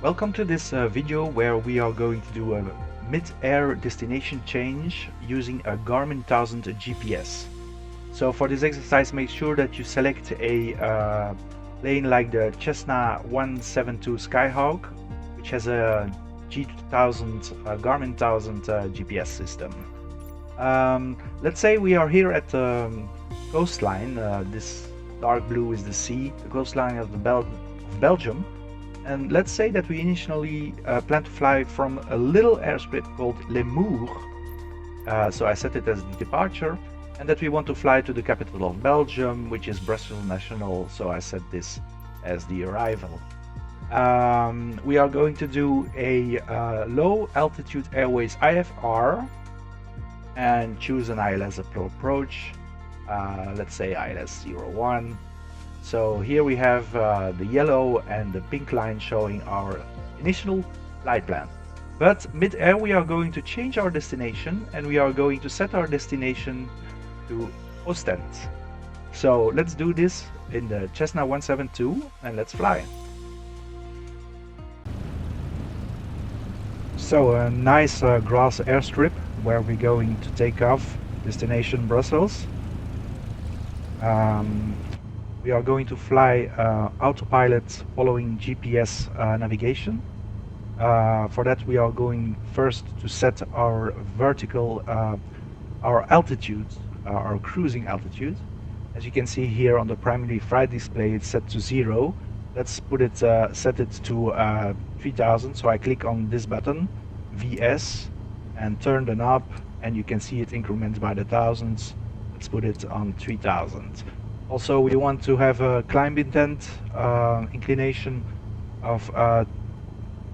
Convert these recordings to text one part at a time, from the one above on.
Welcome to this video where we are going to do a mid-air destination change using a Garmin 1000 GPS. So for this exercise, make sure that you select a plane like the Cessna 172 Skyhawk, which has a G1000 Garmin 1000 GPS system. Let's say we are here at the coastline. This dark blue is the sea, the coastline of Belgium. And let's say that we initially plan to fly from a little airstrip called Les Mours. So I set it as the departure, and that we want to fly to the capital of Belgium, which is Brussels National. So I set this as the arrival. We are going to do a low altitude airways IFR and choose an ILS approach. Let's say ILS 01. So here we have the yellow and the pink line showing our initial flight plan. But mid-air we are going to change our destination, and we are going to set our destination to Ostend. So let's do this in the Cessna 172 and let's fly. So a nice grass airstrip where we're going to take off, destination Brussels. We are going to fly autopilot following GPS navigation. For that we are going first to set our vertical, our altitude, our cruising altitude. As you can see here on the primary flight display, it's set to 0. Let's put it, set it to 3000. So I click on this button, VS, and turn the knob, and you can see it increments by the thousands. Let's put it on 3000. Also, we want to have a climb intent inclination of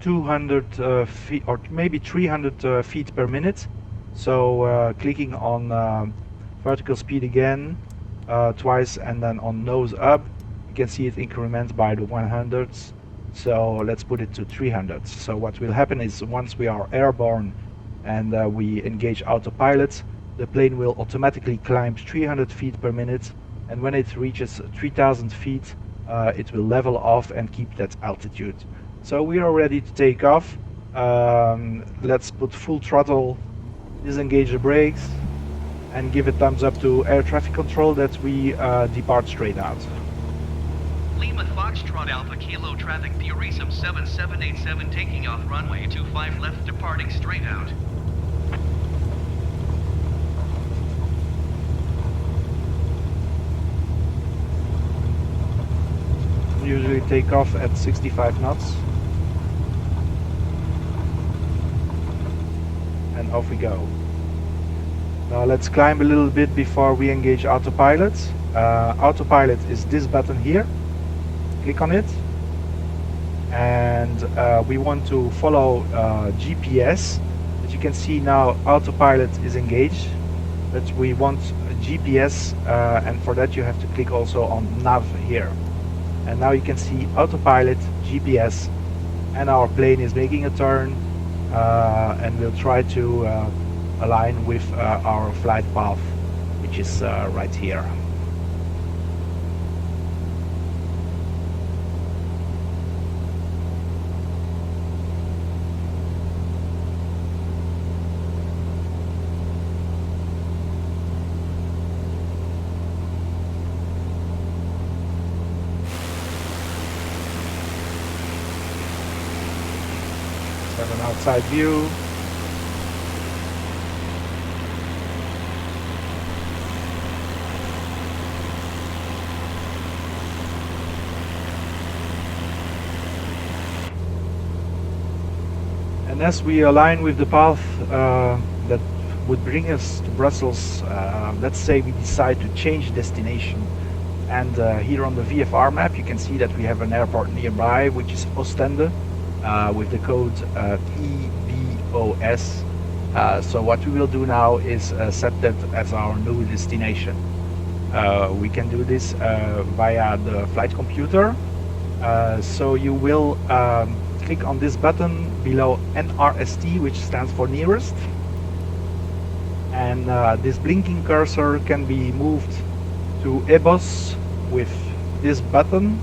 200 feet or maybe 300 feet per minute. So clicking on vertical speed again twice, and then on nose up, you can see it increment by the 100s. So let's put it to 300. So what will happen is once we are airborne and we engage autopilot, the plane will automatically climb 300 feet per minute. And when it reaches 3000 feet, it will level off and keep that altitude. So we are ready to take off. Let's put full throttle, disengage the brakes, and give a thumbs up to air traffic control that we depart straight out. Lima Foxtrot Alpha Kilo traffic Purisum 7787 taking off runway 25 left departing straight out. Usually take off at 65 knots, and off we go. Now let's climb a little bit before we engage autopilot. Autopilot is this button here. Click on it, and we want to follow GPS. As you can see now, autopilot is engaged, but we want GPS, and for that you have to click also on nav here. And now you can see autopilot, GPS, and our plane is making a turn, and we'll try to align with our flight path, which is right here. Have an outside view. And as we align with the path that would bring us to Brussels, let's say we decide to change destination. And here on the VFR map you can see that we have an airport nearby, which is Ostende. With the code EBOS. So what we will do now is set that as our new destination. We can do this via the flight computer. So you will click on this button below NRST, which stands for nearest. And this blinking cursor can be moved to EBOS with this button,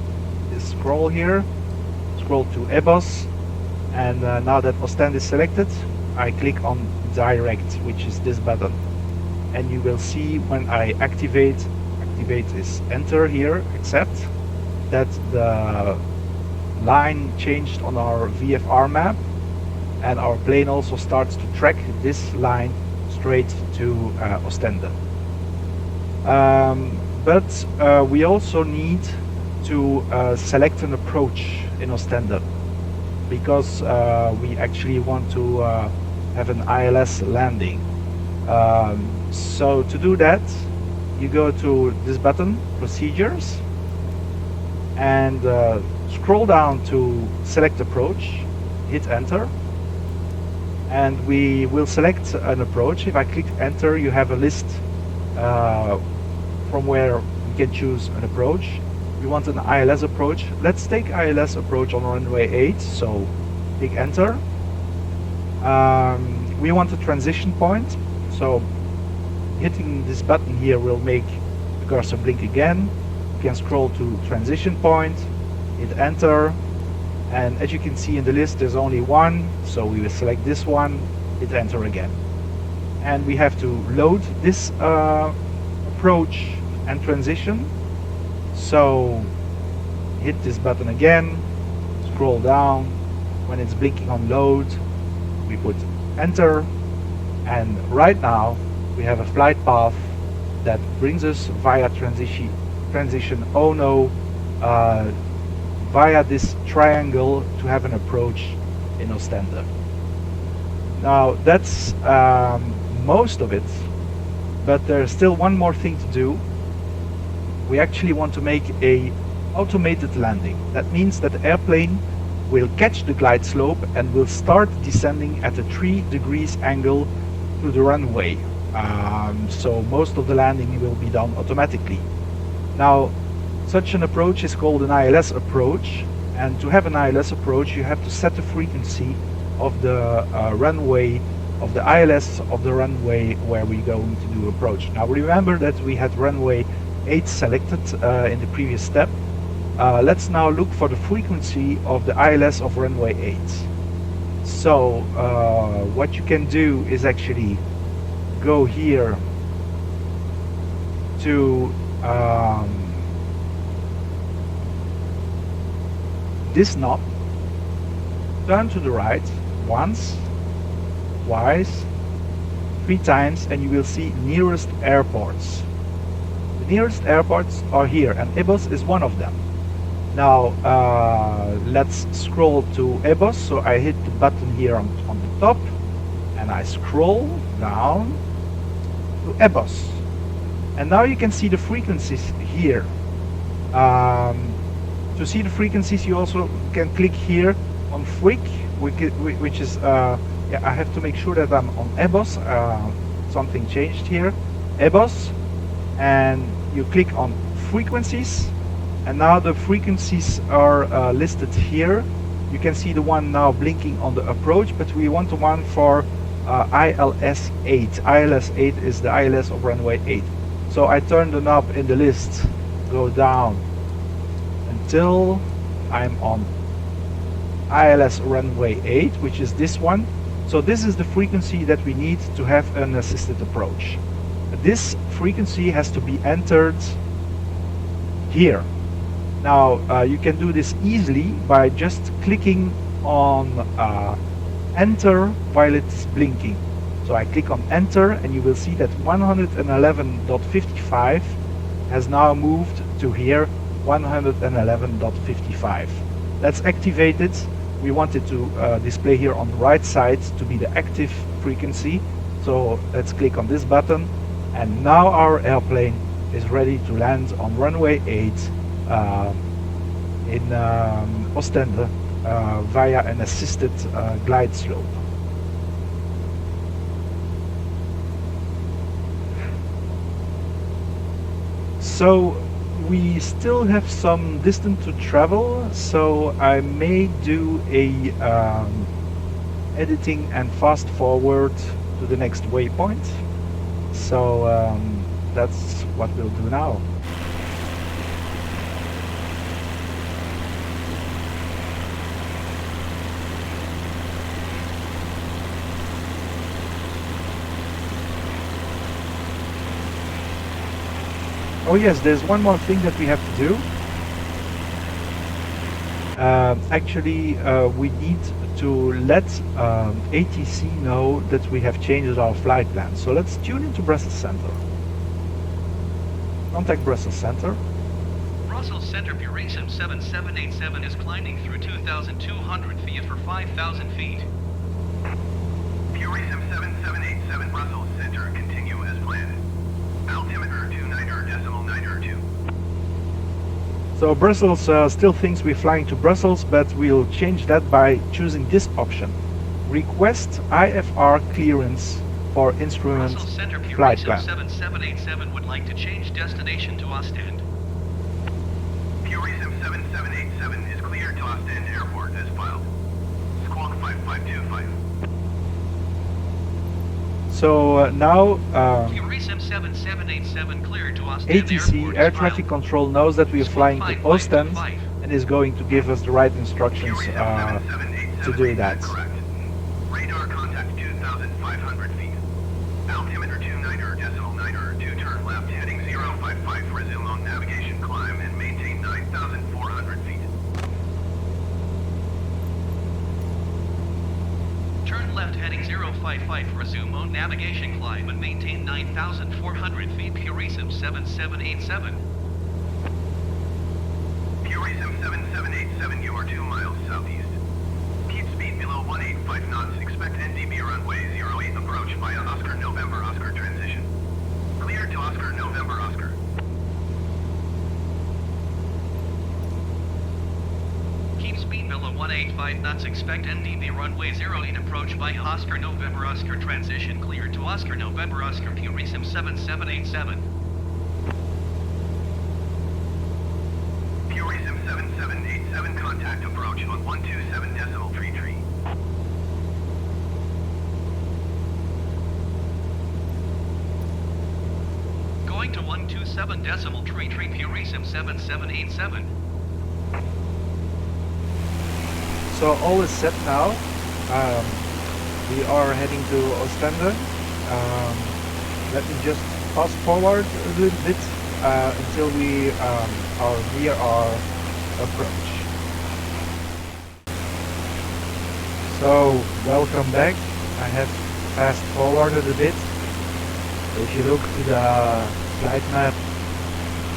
this scroll here. Scroll to EBOS, And now that Ostend is selected, I click on direct, which is this button. And you will see when I activate is enter here, accept, that the line changed on our VFR map, and our plane also starts to track this line straight to Ostende. But we also need to select an approach in Ostende, because we actually want to have an ILS landing. So to do that, you go to this button, procedures, and scroll down to select approach, hit enter, and we will select an approach. If I click enter, you have a list from where we can choose an approach. We want an ILS approach. Let's take ILS approach on runway 8, so click enter. We want a transition point, so hitting this button here will make the cursor blink again. You can scroll to transition point, hit enter, and as you can see in the list there's only one, so we will select this one, hit enter again. And we have to load this approach and transition, so hit this button again, scroll down. When it's blinking on load, we put enter, and right now we have a flight path that brings us via transition oh no, via this triangle to have an approach in Ostende. Now that's most of it, but there's still one more thing to do. We actually want to make a automated landing. That means that the airplane will catch the glide slope and will start descending at a 3 degrees angle to the runway. So most of the landing will be done automatically. Now, such an approach is called an ILS approach, and to have an ILS approach you have to set the frequency of the runway, of the ILS of the runway where we're going to do approach. Now remember that we had runway 8 selected in the previous step. Let's now look for the frequency of the ILS of runway 8. So what you can do is actually go here to this knob, turn to the right once, twice, 3 times, and you will see nearest airports. The nearest airports are here, and Ebos is one of them. Now let's scroll to Ebos, so I hit the button here on the top, and I scroll down to Ebos. And now you can see the frequencies here. To see the frequencies you also can click here on Freak, which is, yeah, I have to make sure that I'm on Ebos. Something changed here. Ebos, and you click on frequencies, and now the frequencies are listed here. You can see the one now blinking on the approach, but we want the one for ILS 8. ILS 8 is the ILS of runway 8. So I turn the knob in the list, go down until I'm on ILS runway 8, which is this one. So this is the frequency that we need to have an assisted approach. This frequency has to be entered here. Now you can do this easily by just clicking on enter while it's blinking. So I click on enter, and you will see that 111.55 has now moved to here, 111.55. That's activated. We want it to display here on the right side to be the active frequency. So let's click on this button, and now our airplane is ready to land on runway 8 in Ostende via an assisted glide slope. So we still have some distance to travel, so I may do a editing and fast forward to the next waypoint. So that's what we'll do now. Oh yes, there's one more thing that we have to do. Actually, we need to let ATC know that we have changed our flight plan. So let's tune into Brussels Center. Contact Brussels Center. Brussels Center Purasum 7787 is climbing through 2,200 feet for 5,000 feet. Purasum 7787 Brussels Center, continue as planned. Altimeter 29.92. So Brussels still thinks we're flying to Brussels, but we'll change that by choosing this option. Request IFR clearance for instrument Brussels Center flight Purasum plan. 7787 would like to change destination to Ostend. Purasum 7787 is cleared to Ostend Airport as filed. Squawk 5525. So now Purasum 7787 cleared to Ostend ATC, Airport Air as Traffic filed. Control, knows that we are flying to Ostend 5525. and is going to give us the right instructions to do that. Correct. Radar contact 2,500 feet. Altimeter 29.92, turn left heading 055, resume on navigation climb and maintain 9,400 feet. Turn left heading 055, resume on navigation climb and maintain 9,400 feet. Purasum 7787. Purasum 7787, you are 2 miles southeast. Keep speed below 185 knots. Expect NDB runway 08 approach via Oscar November Oscar transition. Clear to Oscar November Oscar. Keep speed below 185 knots. Expect NDB runway 08 approach via Oscar November Oscar transition. Clear to Oscar November Oscar. Purasum 7787. Purasum 7787, contact approach on 127.33. Going to 127.33, Purasum 7787. So all is set now. We are heading to Ostende. Let me just fast forward a little bit until we are near our approach. So welcome back. I have fast forwarded a bit. If you look to the flight map,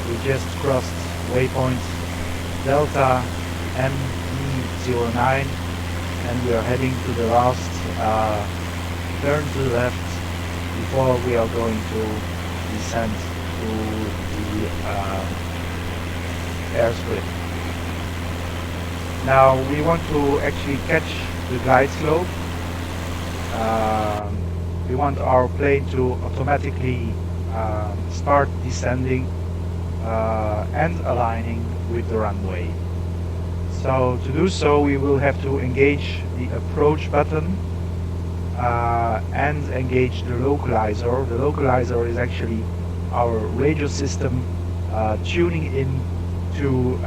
we just crossed waypoint Delta ME09 and we are heading to the last turn to the left before we are going to descend to the airstrip. Now we want to actually catch the glide slope. We want our plane to automatically start descending and aligning with the runway. So to do so, we will have to engage the approach button and engage the localizer. The localizer is actually our radio system tuning in to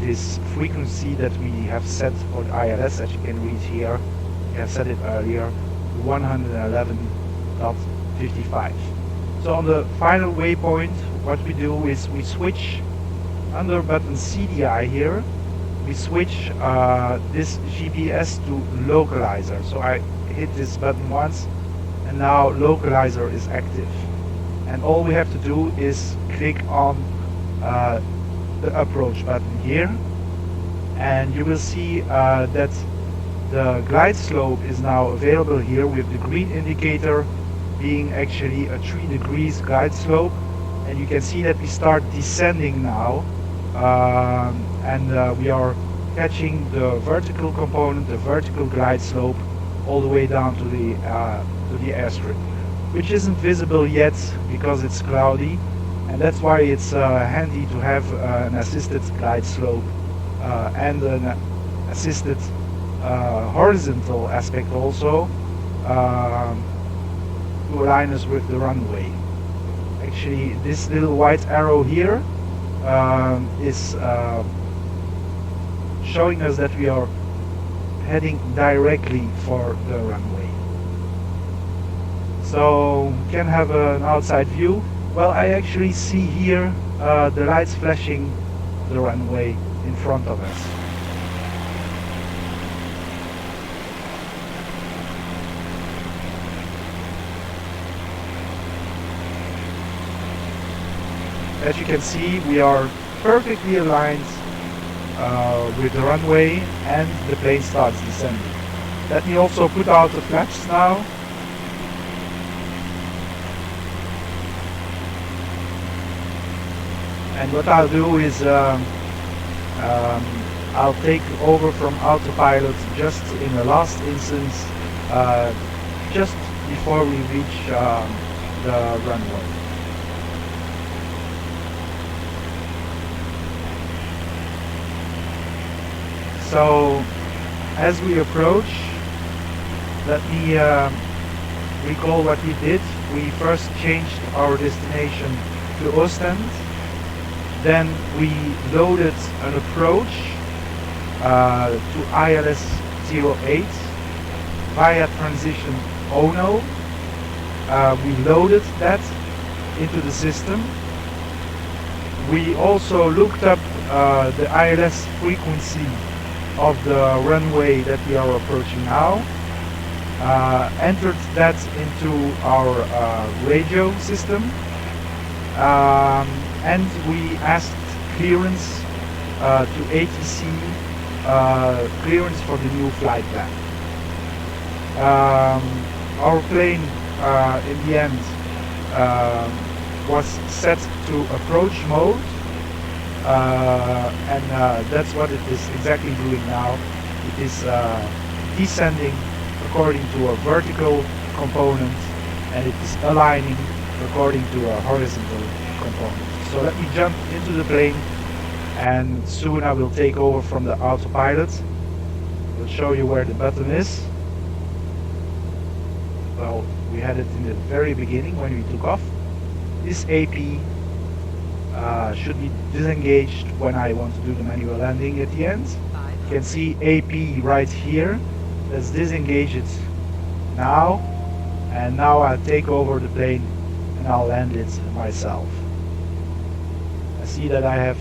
this frequency that we have set for the ILS, as you can read here. We have set it earlier, 111.55. So on the final waypoint, what we do is we switch under button CDI here. We switch this GPS to localizer. So I hit this button once and now localizer is active. And all we have to do is click on the approach button here. And you will see that the glide slope is now available here with the green indicator being actually a 3 degrees glide slope. And you can see that we start descending now. And we are catching the vertical component, the vertical glide slope, all the way down to the airstrip, which isn't visible yet because it's cloudy, and that's why it's handy to have an assisted glide slope and an assisted horizontal aspect also to align us with the runway. Actually, this little white arrow here is showing us that we are heading directly for the runway. So we can have an outside view. Well, I actually see here the lights flashing the runway in front of us. As you can see, we are perfectly aligned with the runway, and the plane starts descending. Let me also put out the flaps now. And what I'll do is I'll take over from autopilot just in the last instance, just before we reach the runway. So as we approach, let me recall what we did. We first changed our destination to Ostend. Then we loaded an approach to ILS 08 via transition Ono. We loaded that into the system. We also looked up the ILS frequency of the runway that we are approaching now, entered that into our radio system, and we asked clearance to ATC, clearance for the new flight plan. Our plane in the end was set to approach mode, and that's what it is exactly doing now. It is descending according to a vertical component, and it is aligning according to a horizontal component. So let me jump into the plane, and soon I will take over from the autopilot. I'll show you where the button is. Well, we had it in the very beginning when we took off. This AP should be disengaged when I want to do the manual landing at the end. You can see AP right here. Let's disengage it now, and now I'll take over the plane and I'll land it myself. I see that I have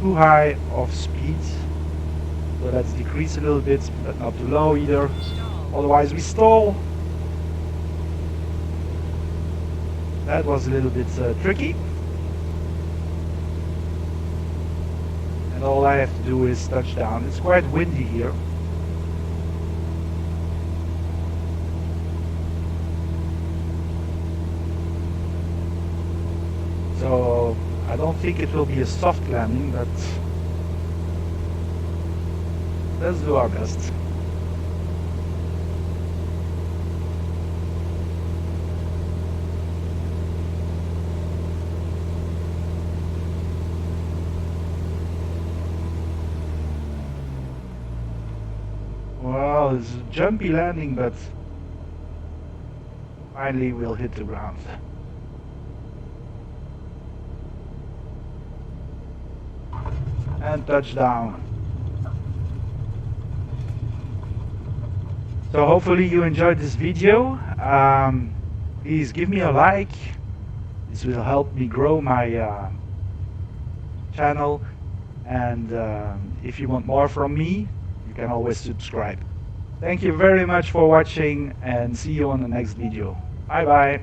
too high of speed, so let's decrease a little bit, but not too low either, otherwise we stall. That was a little bit tricky. And all I have to do is touch down. It's quite windy here. So I don't think it will be a soft landing, but let's do our best. Well, it's a jumpy landing, but finally we'll hit the ground. And touchdown. So hopefully you enjoyed this video. Please give me a like. This will help me grow my channel, and if you want more from me, you can always subscribe. Thank you very much for watching, and see you on the next video. Bye bye.